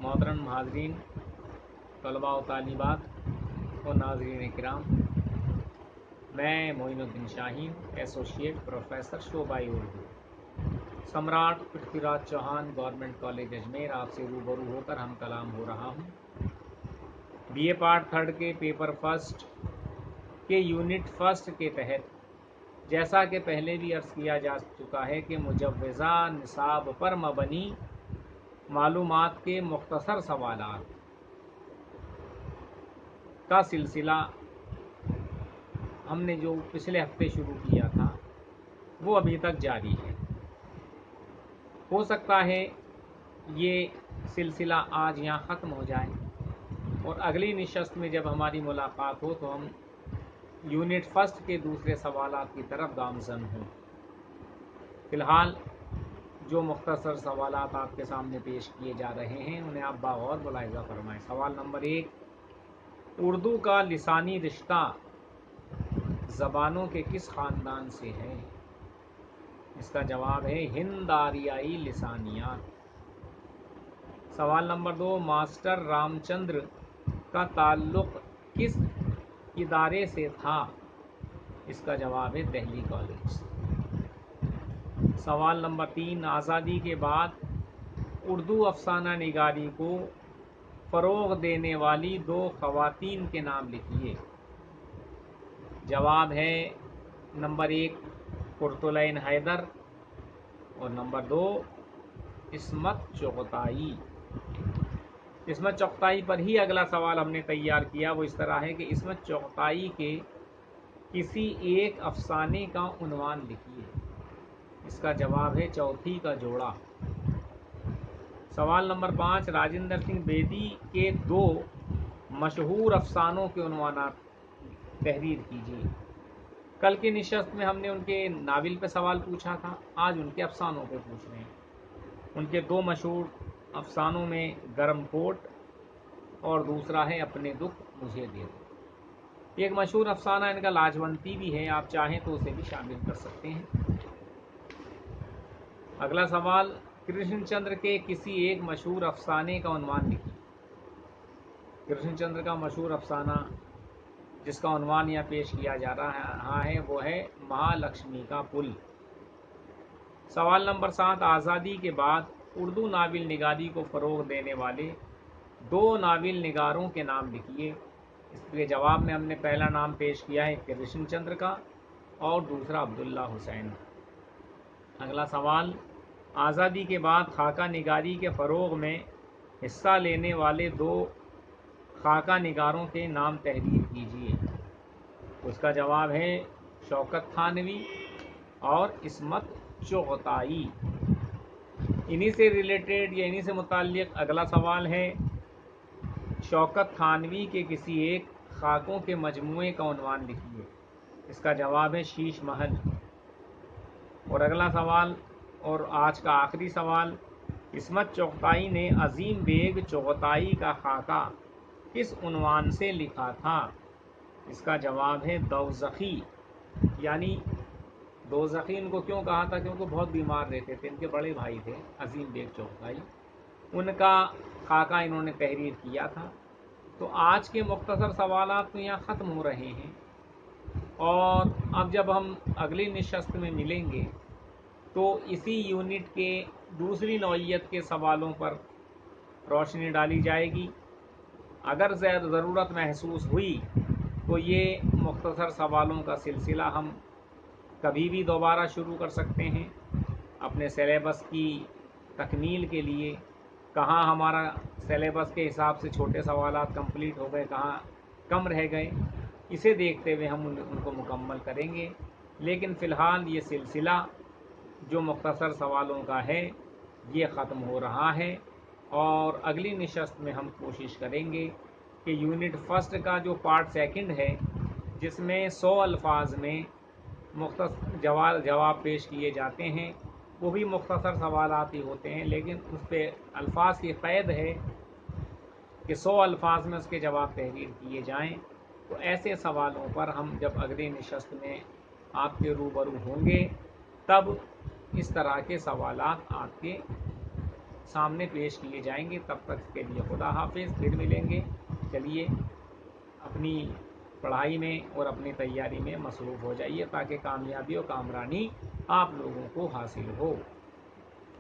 मोहतरम हाज़रीन, तलबा व तालिबात और नाज़रीन किराम, मैं मोइनुद्दीन शाहीन, एसोसिएट प्रोफेसर शोबाई उर्दू, सम्राट पृथ्वीराज चौहान गवर्नमेंट कॉलेज अजमेर आपसे रूबरू होकर हम कलाम हो रहा हूँ। बीए पार्ट थर्ड के पेपर फर्स्ट के यूनिट फर्स्ट के तहत जैसा कि पहले भी अर्ज़ किया जा चुका है कि मुजव्वज़ा निसाब पर मबनी मालूमात के मुख्तसर सवालात का सिलसिला हमने जो पिछले हफ्ते शुरू किया था वो अभी तक जारी है। हो सकता है ये सिलसिला आज यहाँ ख़त्म हो जाए और अगली नशस्त में जब हमारी मुलाकात हो तो हम यूनिट फर्स्ट के दूसरे सवालात की तरफ गामज़न हों। फ़िलहाल जो मुख्तसर सवालात आपके सामने पेश किए जा रहे हैं उन्हें आप बागौर मुलाहिज़ा फरमाएँ। सवाल नंबर 1, उर्दू का लिसानी रिश्ता ज़बानों के किस ख़ानदान से है? इसका जवाब है हिंद आरियाई लिसानियात। सवाल नंबर 2, मास्टर रामचंद्र का ताल्लुक़ किस इदारे से था? इसका जवाब है दिल्ली कॉलेज। सवाल नंबर 3, आज़ादी के बाद उर्दू अफसाना निगारी को फ़रोग़ देने वाली 2 ख़वातीन के नाम लिखिए। जवाब है नंबर 1 कुर्तुलैन हैदर और नंबर 2 इस्मत चुग़ताई। इस्मत चुग़ताई पर ही अगला सवाल हमने तैयार किया। वो इस तरह है कि इस्मत चुग़ताई के किसी एक अफसाने का उन्वान लिखिए। इसका जवाब है चौथी का जोड़ा। सवाल नंबर 5, राजेंद्र सिंह बेदी के 2 मशहूर अफसानों के उन्वानात तहरीर कीजिए। कल की नशस्त में हमने उनके नावल पे सवाल पूछा था, आज उनके अफसानों पे पूछ रहे हैं। उनके 2 मशहूर अफसानों में गरम कोट और दूसरा है अपने दुख मुझे दे दो। एक मशहूर अफसाना इनका लाजवंती भी है, आप चाहें तो उसे भी शामिल कर सकते हैं। अगला सवाल, कृष्णचंद्र के किसी एक मशहूर अफसाने का उन्वान लिखिए। कृष्णचंद्र का मशहूर अफसाना जिसका उन्वान यहाँ पेश किया जा रहा है वो है महालक्ष्मी का पुल। सवाल नंबर 7, आज़ादी के बाद उर्दू नावल निगारी को फ़रोग़ देने वाले 2 नावल निगारों के नाम लिखिए। इसके जवाब में हमने पहला नाम पेश किया है कृष्णचंद्र का और दूसरा अब्दुल्ला हुसैन। अगला सवाल, आज़ादी के बाद खाका निगारी के फ़रोग़ में हिस्सा लेने वाले 2 खाका निगारों के नाम तहरीर कीजिए। उसका जवाब है शौकत थानवी और इस्मत चुग़ताई। इन्हीं से रिलेटेड या इन्हीं से मुताल्लिक़ अगला सवाल है, शौकत थानवी के किसी एक खाकों के मजमूए का उन्वान लिखिए। इसका जवाब है शीश महल। और अगला सवाल और आज का आखिरी सवाल, इस्मत चुग़ताई ने अज़ीम बेग चुग़ताई का खाका किस उन्वान से लिखा था? इसका जवाब है दोज़खी। यानी दोज़खी इनको क्यों कहा था? क्योंकि बहुत बीमार रहते थे। इनके बड़े भाई थे अज़ीम बेग चुग़ताई, उनका खाका इन्होंने तहरीर किया था। तो आज के मुख्तसर सवालात तो यहाँ ख़त्म हो रहे हैं और अब जब हम अगली नशस्त में मिलेंगे तो इसी यूनिट के दूसरी नौइयत के सवालों पर रोशनी डाली जाएगी। अगर ज़रूरत महसूस हुई तो ये मुख्तसर सवालों का सिलसिला हम कभी भी दोबारा शुरू कर सकते हैं। अपने सिलेबस की तकमील के लिए कहाँ हमारा सिलेबस के हिसाब से छोटे सवालात कंप्लीट हो गए, कहाँ कम रह गए, इसे देखते हुए हम उनको मुकम्मल करेंगे। लेकिन फ़िलहाल ये सिलसिला जो मुख्तसर सवालों का है ये ख़त्म हो रहा है और अगली नशस्त में हम कोशिश करेंगे कि यूनिट फर्स्ट का जो पार्ट सेकंड है जिसमें 100 अल्फाज में मुख्तसर जवाब पेश किए जाते हैं, वो भी मुख्तसर सवालात ही होते हैं, लेकिन उस पर अल्फाज की क़ैद है कि 100 अल्फाज में उसके जवाब तहरीर किए जाएं। तो ऐसे सवालों पर हम जब अगली नशस्त में आपके रूबरू होंगे तब इस तरह के सवालात आपके سامنے پیش کیے جائیں گے. تب تک کے لیے خدا حافظ. پھر ملیں گے. چلیے اپنی پڑھائی میں اور اپنی تیاری میں مصروف ہو جائیے تاکہ کامیابی و کامرانی آپ لوگوں کو حاصل ہو.